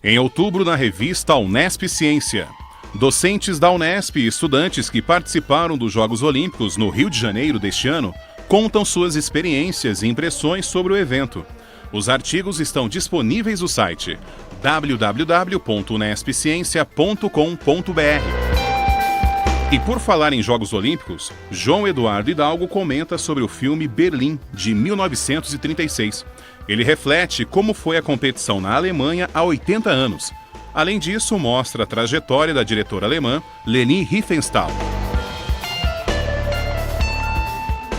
Em outubro, na revista Unesp Ciência. Docentes da Unesp e estudantes que participaram dos Jogos Olímpicos no Rio de Janeiro deste ano contam suas experiências e impressões sobre o evento. Os artigos estão disponíveis no site www.unespciencia.com.br. E por falar em Jogos Olímpicos, João Eduardo Hidalgo comenta sobre o filme Berlim, de 1936. Ele reflete como foi a competição na Alemanha há 80 anos. Além disso, mostra a trajetória da diretora alemã Leni Riefenstahl.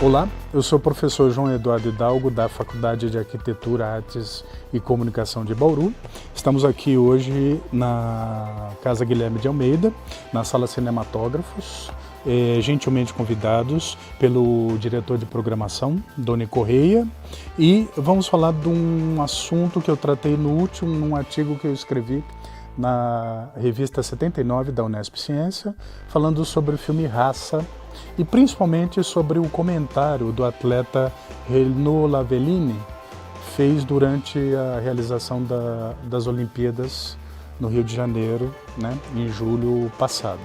Olá, eu sou o professor João Eduardo Hidalgo, da Faculdade de Arquitetura, Artes e Comunicação de Bauru. Estamos aqui hoje na Casa Guilherme de Almeida, na Sala Cinematógrafos, gentilmente convidados pelo diretor de programação, Doni Correia, e vamos falar de um assunto que eu tratei num artigo que eu escrevi na revista 79 da Unesp Ciência, falando sobre o filme Raça, e principalmente sobre o comentário do atleta Renaud Lavellini fez durante a realização das Olimpíadas no Rio de Janeiro, né, em julho passado.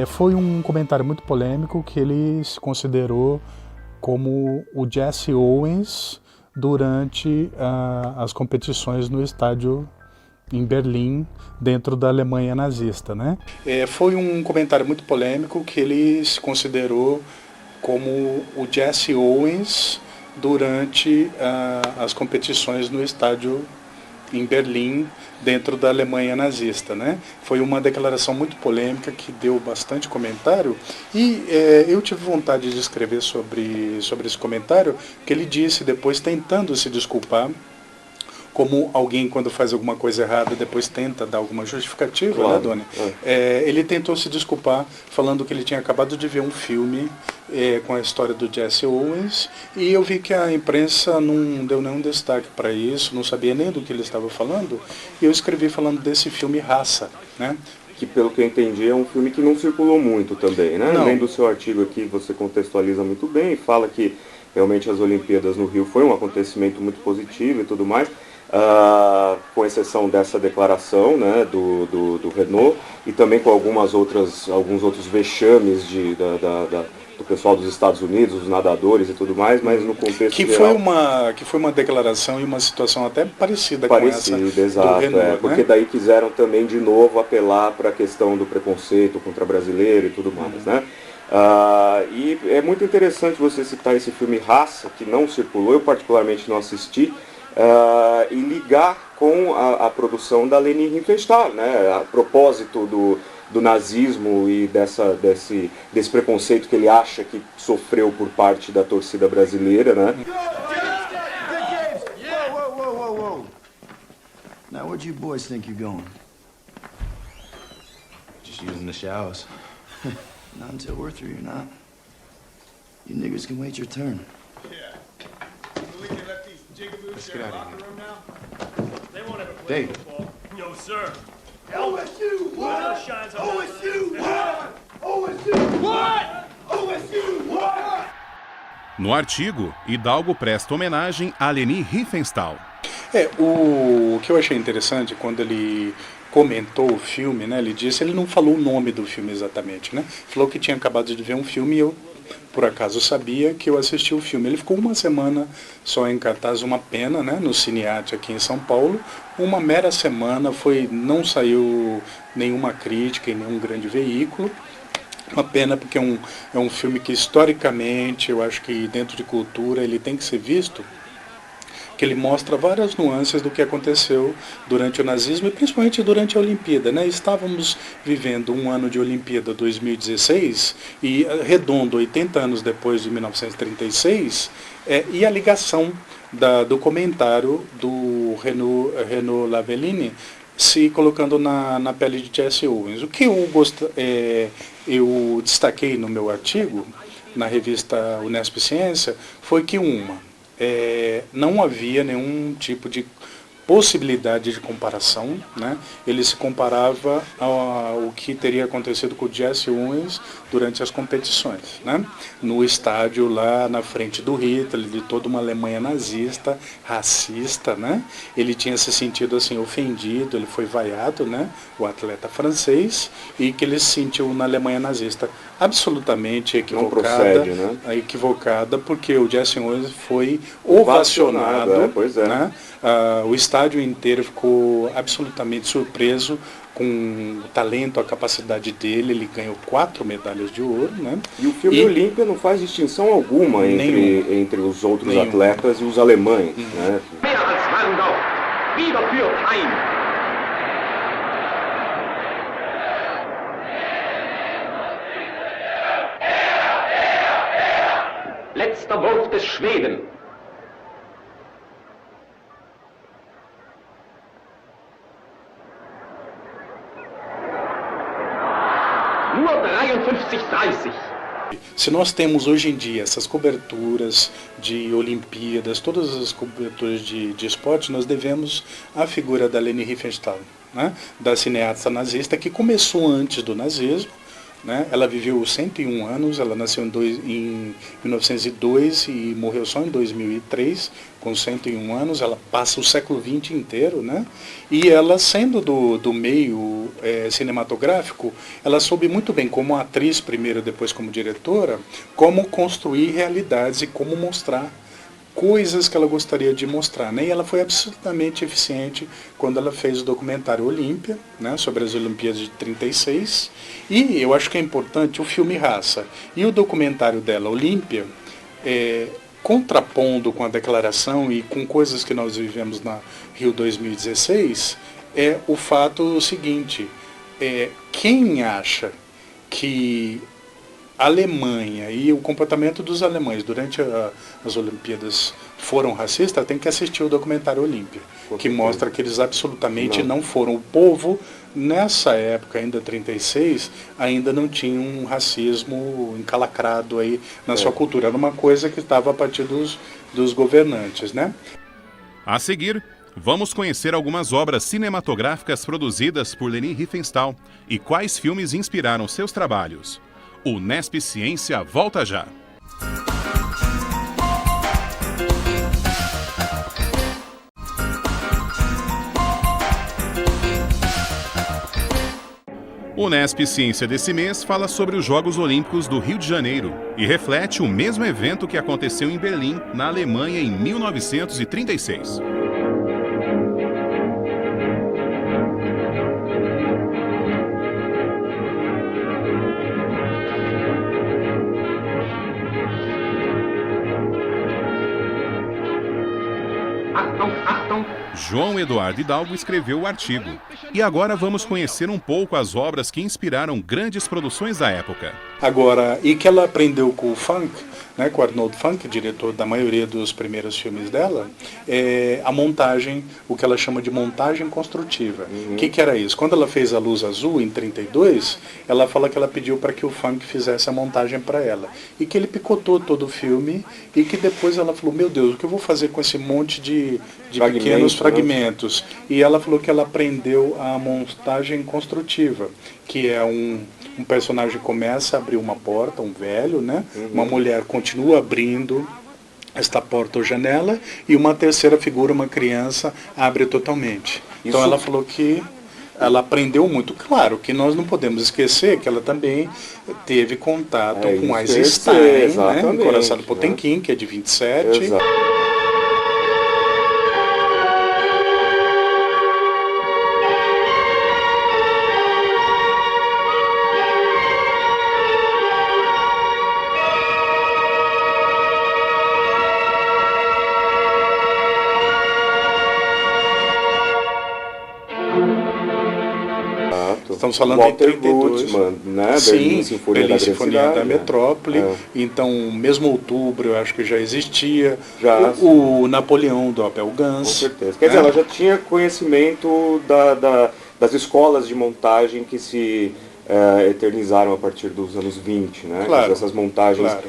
Foi um comentário muito polêmico que ele se considerou como o Jesse Owens durante as competições no estádio em Berlim, dentro da Alemanha nazista, né? Foi um comentário muito polêmico que ele se considerou como o Jesse Owens durante as competições no estádio em Berlim, dentro da Alemanha nazista, né? Foi uma declaração muito polêmica que deu bastante comentário e eu tive vontade de escrever sobre esse comentário, que ele disse depois, tentando se desculpar, como alguém quando faz alguma coisa errada depois tenta dar alguma justificativa, claro, né, Doni? Ele tentou se desculpar falando que ele tinha acabado de ver um filme com a história do Jesse Owens, e eu vi que a imprensa não deu nenhum destaque para isso, não sabia nem do que ele estava falando, e eu escrevi falando desse filme Raça, né? Que, pelo que eu entendi, é um filme que não circulou muito também, né? Além do seu artigo aqui, você contextualiza muito bem e fala que realmente as Olimpíadas no Rio foi um acontecimento muito positivo e tudo mais. Com exceção dessa declaração, né, do Renaud, e também com alguns outros vexames do pessoal dos Estados Unidos, os nadadores e tudo mais, mas no contexto geral... Que foi uma declaração e uma situação até parecida com essa exato, do Renaud, porque né? daí quiseram também de novo apelar para a questão do preconceito contra brasileiro e tudo mais, né? E é muito interessante você citar esse filme Raça, que não circulou, eu particularmente não assisti, e ligar com a produção da Leni Riefenstahl, né, a propósito do nazismo e desse preconceito que ele acha que sofreu por parte da torcida brasileira, né? Whoa. Now where do you boys think you're going? Just using the showers. Not until we're through, you're not. You niggers can wait your turn. Let's get out of here. Dave. Yo, sir. OSU what? OSU what? OSU what? OSU what? No artigo, Hidalgo presta homenagem a Leni Riefenstahl. O que eu achei interessante quando ele comentou o filme, né? Ele não falou o nome do filme exatamente, né? Falou que tinha acabado de ver um filme e eu, por acaso, sabia que eu assisti o filme. Ele ficou uma semana só em cartaz, uma pena, né? No Cinearte aqui em São Paulo. Uma mera semana, não saiu nenhuma crítica em nenhum grande veículo. Uma pena, porque é um filme que, historicamente, eu acho que dentro de cultura ele tem que ser visto, que ele mostra várias nuances do que aconteceu durante o nazismo e principalmente durante a Olimpíada, né? Estávamos vivendo um ano de Olimpíada 2016 e redondo 80 anos depois de 1936, e a ligação do comentário do Renaud Lavellini se colocando na pele de Jesse Owens. O que eu destaquei no meu artigo, na revista Unesp Ciência, foi que não havia nenhum tipo de possibilidade de comparação, né? Ele se comparava ao que teria acontecido com o Jesse Owens durante as competições, né? No estádio lá na frente do Hitler, de toda uma Alemanha nazista, racista, né? Ele tinha se sentido assim ofendido, ele foi vaiado, né? O atleta francês, e que ele se sentiu na Alemanha nazista absolutamente equivocada, né? Equivocada, porque o Jesse Owens foi ovacionado, pois é. né? O estádio inteiro ficou absolutamente surpreso com o talento, a capacidade dele. Ele ganhou 4 medalhas de ouro, né? E o filme Olímpia não faz distinção alguma entre os outros atletas e os alemães, né? Letzter Wurf des Schweden. Nur 53:30. Se nós temos hoje em dia essas coberturas de Olimpíadas, todas as coberturas de esporte, nós devemos à figura da Leni Riefenstahl, né? Da cineasta nazista que começou antes do nazismo, né? Ela viveu 101 anos, ela nasceu em 1902 e morreu só em 2003, com 101 anos. Ela passa o século XX inteiro, né? E ela, sendo do meio cinematográfico, ela soube muito bem, como atriz primeiro, depois como diretora, como construir realidades e como mostrar coisas que ela gostaria de mostrar, né? E ela foi absolutamente eficiente quando ela fez o documentário Olímpia, né, sobre as Olimpíadas de 36, e eu acho que é importante o filme Raça e o documentário dela, Olímpia, contrapondo com a declaração e com coisas que nós vivemos na Rio 2016, é o fato seguinte: quem acha que a Alemanha e o comportamento dos alemães durante as Olimpíadas foram racistas, tem que assistir o documentário Olímpia, que mostra que eles absolutamente não foram. O povo, nessa época, ainda 36, ainda não tinha um racismo encalacrado aí na sua cultura. Era uma coisa que estava a partir dos governantes, né? A seguir, vamos conhecer algumas obras cinematográficas produzidas por Leni Riefenstahl e quais filmes inspiraram seus trabalhos. O Nesp Ciência volta já. O Nesp Ciência desse mês fala sobre os Jogos Olímpicos do Rio de Janeiro e reflete o mesmo evento que aconteceu em Berlim, na Alemanha, em 1936. João Eduardo Hidalgo escreveu o artigo. E agora vamos conhecer um pouco as obras que inspiraram grandes produções da época. Agora, e que ela aprendeu com o Funk, né, com o Arnold Funk, diretor da maioria dos primeiros filmes dela, a montagem, o que ela chama de montagem construtiva. O que era isso? Quando ela fez A Luz Azul, em 32, ela fala que ela pediu para que o Funk fizesse a montagem para ela. E que ele picotou todo o filme e que depois ela falou: meu Deus, o que eu vou fazer com esse monte de pequenos fragmentos? E ela falou que ela aprendeu a montagem construtiva, que é um personagem começa a abrir uma porta, um velho, né? Uma mulher continua abrindo esta porta ou janela e uma terceira figura, uma criança, abre totalmente. Então ela falou que ela aprendeu muito. Claro que nós não podemos esquecer que ela também teve contato com Eisenstein, né? Encoraçado Potemkin, que é de 27. Exato. Estamos falando Walter de 32. Ruttmann, né? Sim, Berlim Sinfonia da Metrópole. Então, mesmo Outubro, eu acho que já existia. Já, o Napoleão, do Abel Gance. Com certeza. Quer dizer, ela já tinha conhecimento das escolas de montagem que se eternizaram a partir dos anos 20, né? Claro, Essas montagens claro.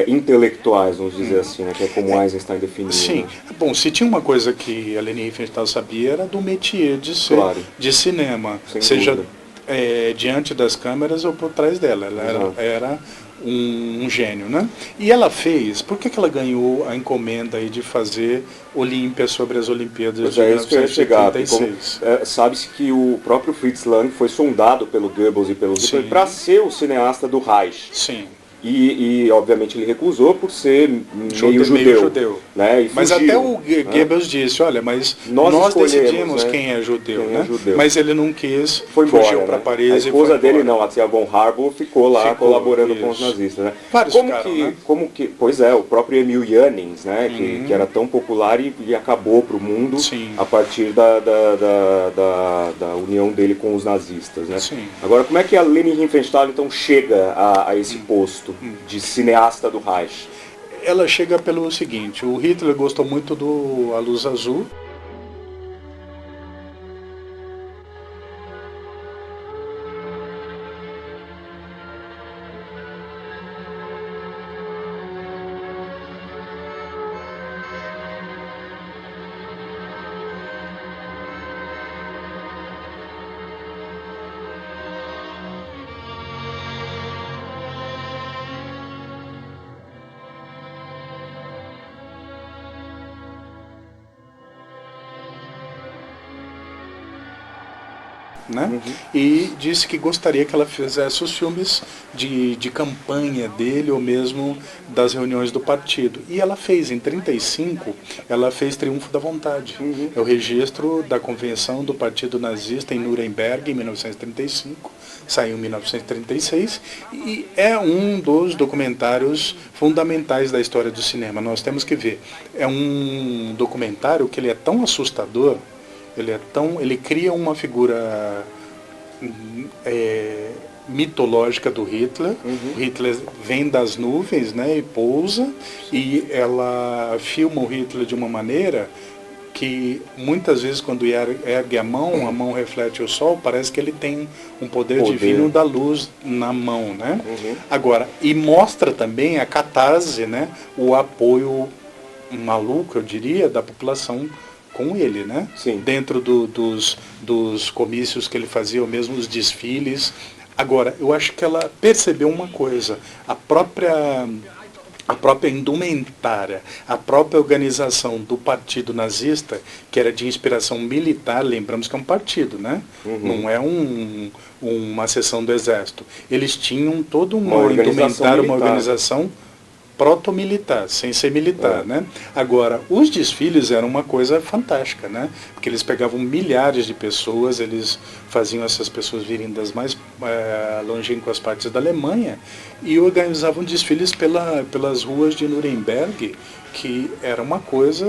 intelectuais, vamos dizer assim, né? Que é como Eisenstein definiu. Sim. Né? Bom, se tinha uma coisa que a Leni Riefenstahl sabia, era do métier de ser Claro. de cinema, Sem seja dúvida. diante das câmeras ou por trás dela. Ela Exato. era um gênio, né? E ela fez, por que ela ganhou a encomenda aí de fazer Olímpia sobre as Olimpíadas Pois de é, isso que eu ia chegar. 1936? Sabe-se que o próprio Fritz Lang foi sondado pelo Goebbels e pelo Hitler Sim. para ser o cineasta do Reich. Sim. E, obviamente, ele recusou por ser meio judeu. Né? E Mas fugiu, até o né? Goebbels disse, olha, mas Nós nós escolhemos, decidimos né, quem é judeu, quem é né? judeu. Mas ele não quis, Foi embora, fugiu para né? Paris A e esposa foi dele embora. não, a Tia von Harbour ficou lá Ficou, colaborando com os isso. nazistas, né? Vários ficaram, né? Pois é, o próprio Emil Jannings, né? Que era tão popular e acabou para o mundo Sim. a partir da união dele com os nazistas, né? Sim. Agora, como é que a Leni Riefenstahl então chega a esse posto de cineasta do Reich? Ela chega pelo seguinte, o Hitler gostou muito do A Luz Azul. Né? E disse que gostaria que ela fizesse os filmes de campanha dele ou mesmo das reuniões do partido. E ela fez, em 1935, ela fez Triunfo da Vontade. É o registro da convenção do Partido Nazista em Nuremberg, em 1935, saiu em 1936, e é um dos documentários fundamentais da história do cinema. Nós temos que ver, é um documentário que ele é tão assustador, ele cria uma figura mitológica do Hitler. O Hitler vem das nuvens, né, e pousa, e ela filma o Hitler de uma maneira que muitas vezes quando ergue a mão reflete o sol, parece que ele tem um poder divino da luz na mão, né? Agora, e mostra também a catarse, né, o apoio maluco, eu diria, da população com ele, né? Sim. Dentro dos comícios que ele fazia, ou mesmo os desfiles. Agora, eu acho que ela percebeu uma coisa, a própria indumentária, a própria organização do partido nazista, que era de inspiração militar, lembramos que é um partido, né? Não é uma seção do exército. Eles tinham todo uma indumentária, uma organização proto-militar, sem ser militar, né? Agora, os desfiles eram uma coisa fantástica, né? Porque eles pegavam milhares de pessoas, eles faziam essas pessoas virem das mais longínquas partes da Alemanha e organizavam desfiles pelas ruas de Nuremberg, que era uma coisa,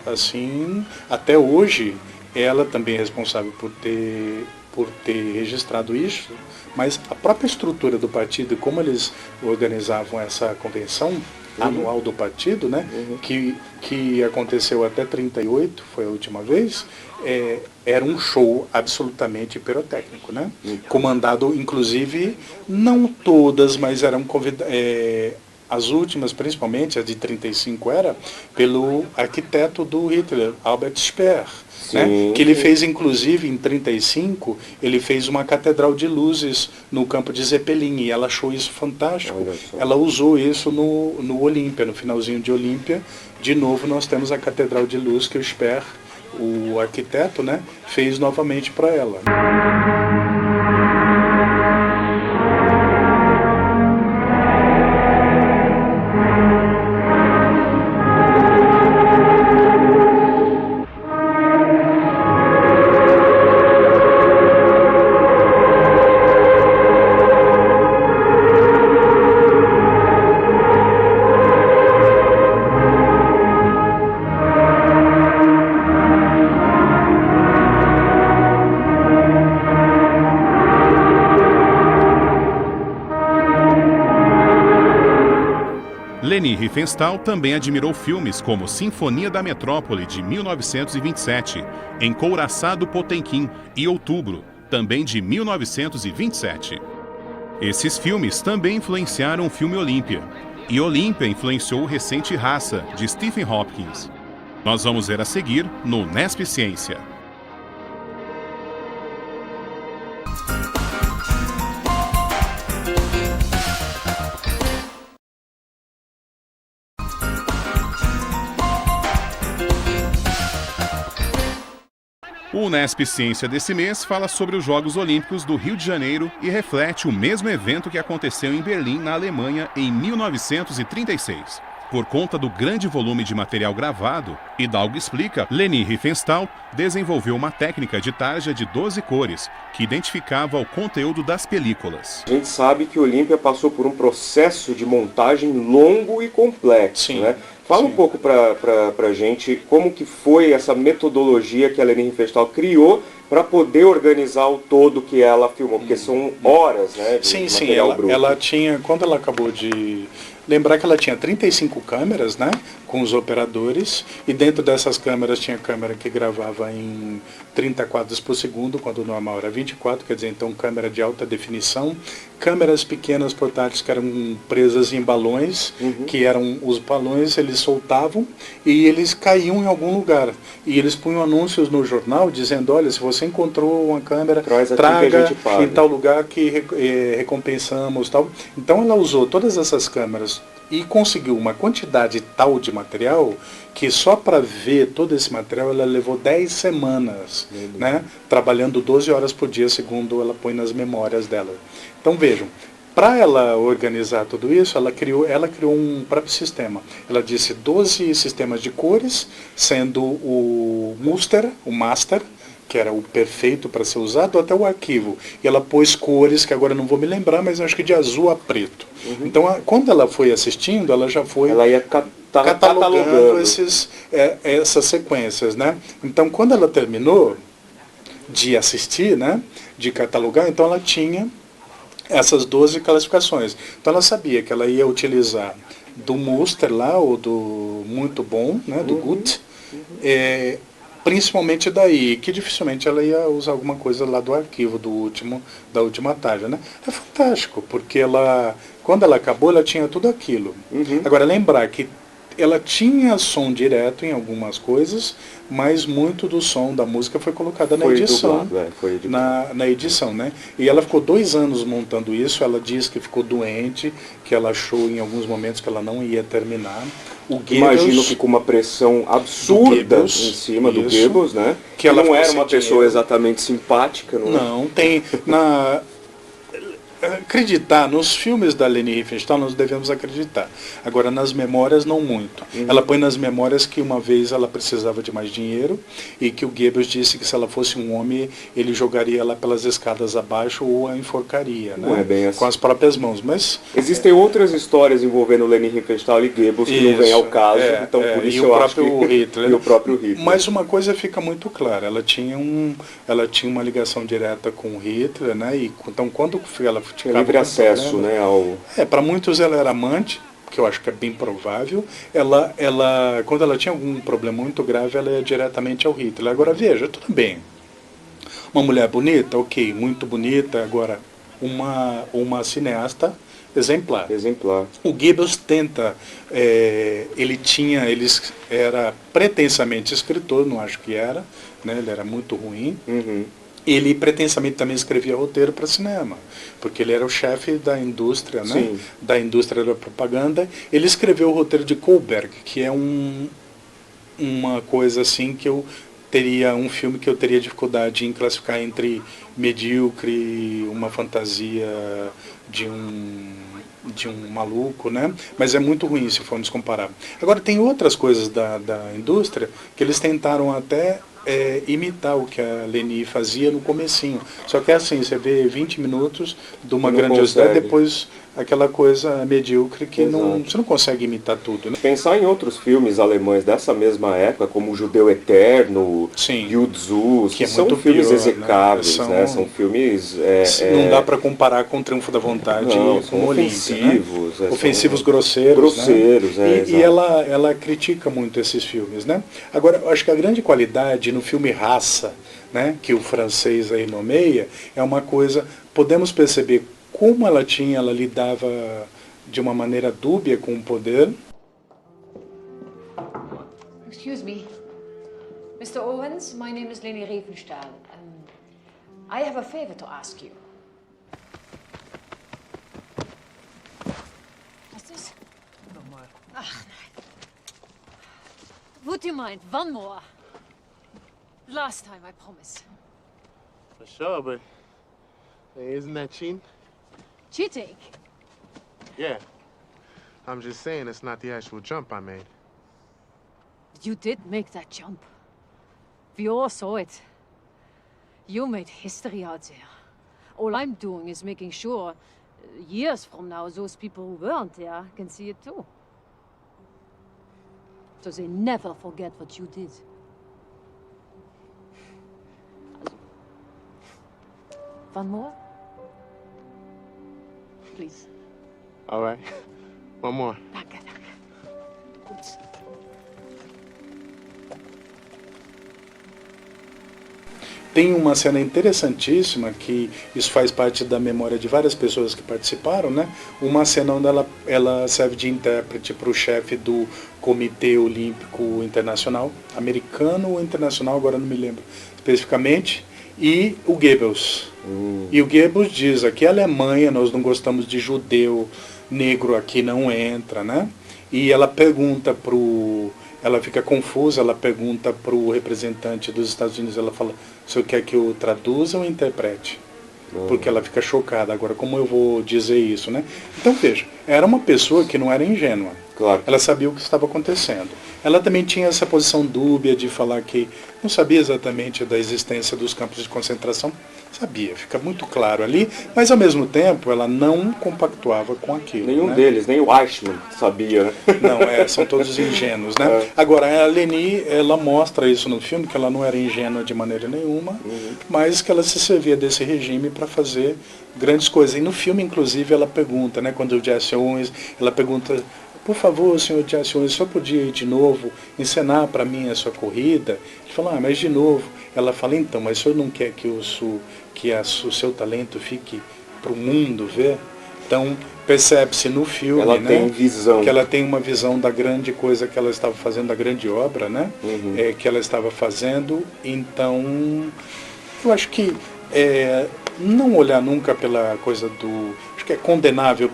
assim, até hoje, ela também é responsável por ter registrado isso, mas a própria estrutura do partido e como eles organizavam essa convenção anual do partido, né, que aconteceu até 1938, foi a última vez, era um show absolutamente pirotécnico, né, comandado, inclusive, não todas, mas eram as últimas, principalmente, as de 1935, era pelo arquiteto do Hitler, Albert Speer, né? Que ele fez, inclusive, em 1935, ele fez uma catedral de luzes no campo de Zeppelin, e ela achou isso fantástico. Ela usou isso no Olímpia, no finalzinho de Olímpia. De novo, nós temos a catedral de luz que o Speer, o arquiteto, né, fez novamente para ela. Leni Riefenstahl também admirou filmes como Sinfonia da Metrópole, de 1927, Encouraçado Potemkin e Outubro, também de 1927. Esses filmes também influenciaram o filme Olímpia. E Olímpia influenciou o recente Raça, de Stephen Hopkins. Nós vamos ver a seguir no Nesp Ciência. O Nesp Ciência desse mês fala sobre os Jogos Olímpicos do Rio de Janeiro e reflete o mesmo evento que aconteceu em Berlim, na Alemanha, em 1936. Por conta do grande volume de material gravado, Hidalgo explica, Leni Riefenstahl desenvolveu uma técnica de tarja de 12 cores, que identificava o conteúdo das películas. A gente sabe que Olímpia passou por um processo de montagem longo e complexo, Sim. né? Fala um pouco pra gente como que foi essa metodologia que a Leni Riefenstahl criou para poder organizar o todo que ela filmou, porque são horas, né, de material bruto. Ela tinha, quando ela acabou de... Lembrar que ela tinha 35 câmeras, né, com os operadores, e dentro dessas câmeras tinha câmera que gravava em 30 quadros por segundo, quando o normal era 24, quer dizer, então câmera de alta definição, câmeras pequenas portáteis que eram presas em balões, que eram os balões, eles soltavam e eles caíam em algum lugar. E eles punham anúncios no jornal dizendo, olha, se você encontrou uma câmera, traga em tal lugar que recompensamos, tal. Então ela usou todas essas câmeras e conseguiu uma quantidade tal de material que só para ver todo esse material ela levou 10 semanas, né, trabalhando 12 horas por dia, segundo ela põe nas memórias dela. Então vejam, para ela organizar tudo isso, ela criou um próprio sistema. Ela disse 12 sistemas de cores, sendo o master, que era o perfeito para ser usado, até o arquivo. E ela pôs cores, que agora não vou me lembrar, mas acho que de azul a preto. Então, quando ela foi assistindo, ela já foi... Ela ia catalogando essas sequências, né? Então, quando ela terminou de assistir, né, de catalogar, então ela tinha essas 12 classificações. Então, ela sabia que ela ia utilizar do Muster lá, ou do muito bom, né, do Gut, principalmente daí, que dificilmente ela ia usar alguma coisa lá do arquivo da última tarja, né? É fantástico, porque quando ela acabou, ela tinha tudo aquilo. Agora, lembrar que ela tinha som direto em algumas coisas, mas muito do som da música foi colocada na edição. Na edição, né? E ela ficou 2 anos montando isso, ela disse que ficou doente, que ela achou em alguns momentos que ela não ia terminar. Imagino que com uma pressão absurda em cima do Goebbels, né? Que ela não era uma pessoa exatamente simpática, não é? Não, tem... Acreditar nos filmes da Leni Riefenstahl nós devemos acreditar. Agora nas memórias não muito. Ela põe nas memórias que uma vez ela precisava de mais dinheiro e que o Goebbels disse que se ela fosse um homem ele jogaria ela pelas escadas abaixo ou a enforcaria, não né? É bem assim. Com as próprias mãos. Mas existem outras histórias envolvendo Leni Riefenstahl e Goebbels que não vem ao caso, então por isso eu acho que Hitler, e o próprio Hitler. Mas uma coisa fica muito clara, ela tinha uma ligação direta com o Hitler, né? E então quando ela tinha livre acesso, né, ao... para muitos ela era amante, que eu acho que é bem provável. Quando ela tinha algum problema muito grave, ela ia diretamente ao Hitler. Agora veja, tudo bem. Uma mulher bonita, ok, muito bonita, agora uma cineasta exemplar. O Goebbels tenta, ele era pretensamente escritor, não acho que era, né, ele era muito ruim. Ele pretensamente também escrevia roteiro para cinema, porque ele era o chefe da indústria, né? Da indústria da propaganda. Ele escreveu o roteiro de Kohlberg, que é uma coisa assim que um filme que eu teria dificuldade em classificar entre medíocre, uma fantasia de um maluco, né? Mas é muito ruim se formos comparar. Agora tem outras coisas da indústria que eles tentaram até imitar o que a Leni fazia no comecinho. Só que é assim, você vê 20 minutos de uma grandiosidade, depois aquela coisa medíocre que você não consegue imitar tudo, né? Pensar em outros filmes alemães dessa mesma época, como O Judeu Eterno, Yu-Tzu, que são filmes execráveis, né? São filmes... não dá para comparar com o Triunfo da Vontade com o ofensivos. Né? Ofensivos, grosseiros. Né? E ela critica muito esses filmes, né? Agora, eu acho que a grande qualidade no filme Raça, né, que o francês aí nomeia, é uma coisa, podemos perceber como ela lidava de uma maneira dúbia com o poder. Excuse me. Mr. Owens, my name is Leni Riefenstahl. I have a favor to ask you. What's this? Ach, nein. Would you mind one more? Last time, I promise. For sure, but isn't that cheating? Cheating? Yeah. I'm just saying it's not the actual jump I made. You did make that jump. We all saw it. You made history out there. All I'm doing is making sure years from now those people who weren't there can see it too. So they never forget what you did. One more? Please. All right. One more. Danke, danke. Gut. Tem uma cena interessantíssima, que isso faz parte da memória de várias pessoas que participaram, né? Uma cena onde ela serve de intérprete para o chefe do Comitê Olímpico Internacional, americano ou internacional, agora não me lembro especificamente, e o Goebbels. E o Goebbels diz, aqui é a Alemanha, nós não gostamos de judeu, negro aqui não entra, né? E ela pergunta ela fica confusa, ela pergunta para o representante dos Estados Unidos, ela fala, o senhor quer que eu traduza ou interprete? Porque ela fica chocada. Agora, como eu vou dizer isso, né? Então, veja, era uma pessoa que não era ingênua. Claro. Ela sabia o que estava acontecendo. Ela também tinha essa posição dúbia de falar que não sabia exatamente da existência dos campos de concentração. Sabia, fica muito claro ali, mas ao mesmo tempo ela não compactuava com aquilo. Nenhum né? deles, nem o Eichmann sabia, né? Não, são todos ingênuos, né? Agora, a Leni, ela mostra isso no filme, que ela não era ingênua de maneira nenhuma, mas que ela se servia desse regime para fazer grandes coisas. E no filme, inclusive, ela pergunta, né, quando o Jesse Owens, ela pergunta, por favor, senhor Jesse Owens, só podia ir de novo encenar para mim a sua corrida? Ele fala, mas de novo. Ela fala, então, mas o senhor não quer que o seu talento fique para o mundo ver? Então, percebe-se no filme, ela né, tem visão. que ela tem uma visão da grande coisa que ela estava fazendo, da grande obra, né, que ela estava fazendo. Então, eu acho que não olhar nunca pela coisa do... Acho que é condenável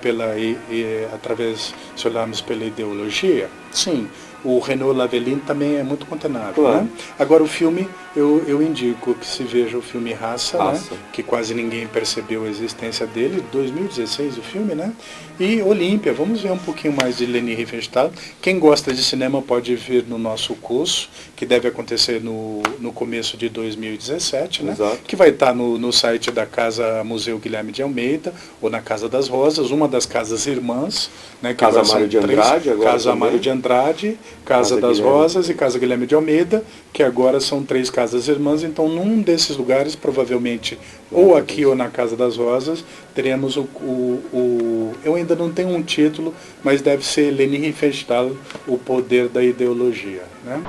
através, se olharmos pela ideologia, sim. O Renaud Lavellin também é muito condenável, claro. né? Agora o filme, eu indico que se veja o filme Raça. Né? Que quase ninguém percebeu a existência dele, 2016 o filme, né? E Olímpia, vamos ver um pouquinho mais de Leni Riefenstahl. Quem gosta de cinema pode vir no nosso curso, que deve acontecer no começo de 2017, né? Exato. Que vai estar no site da Casa Museu Guilherme de Almeida, ou na Casa das Rosas, uma das casas irmãs, né? Que Casa agora Mário de são três, Andrade, agora Casa também. Mário de Andrade, Casa das Guilherme. Rosas e Casa Guilherme de Almeida, que agora são 3 casas irmãs. Então, num desses lugares, provavelmente, ou aqui ou na Casa das Rosas, teremos eu ainda não tenho um título, mas deve ser Leni Riefenstahl, o poder da ideologia, né?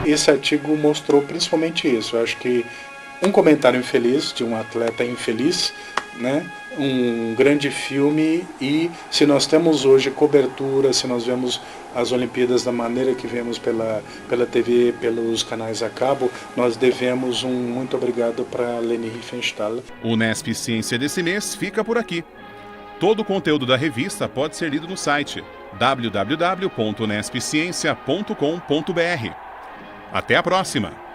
Esse artigo mostrou principalmente isso. Eu acho que um comentário infeliz de um atleta infeliz, né? Um grande filme, e se nós temos hoje cobertura, se nós vemos as Olimpíadas da maneira que vemos pela TV, pelos canais a cabo, nós devemos um muito obrigado para Leni Riefenstahl. O Nesp Ciência desse mês fica por aqui. Todo o conteúdo da revista pode ser lido no site www.unespciência.com.br. Até a próxima!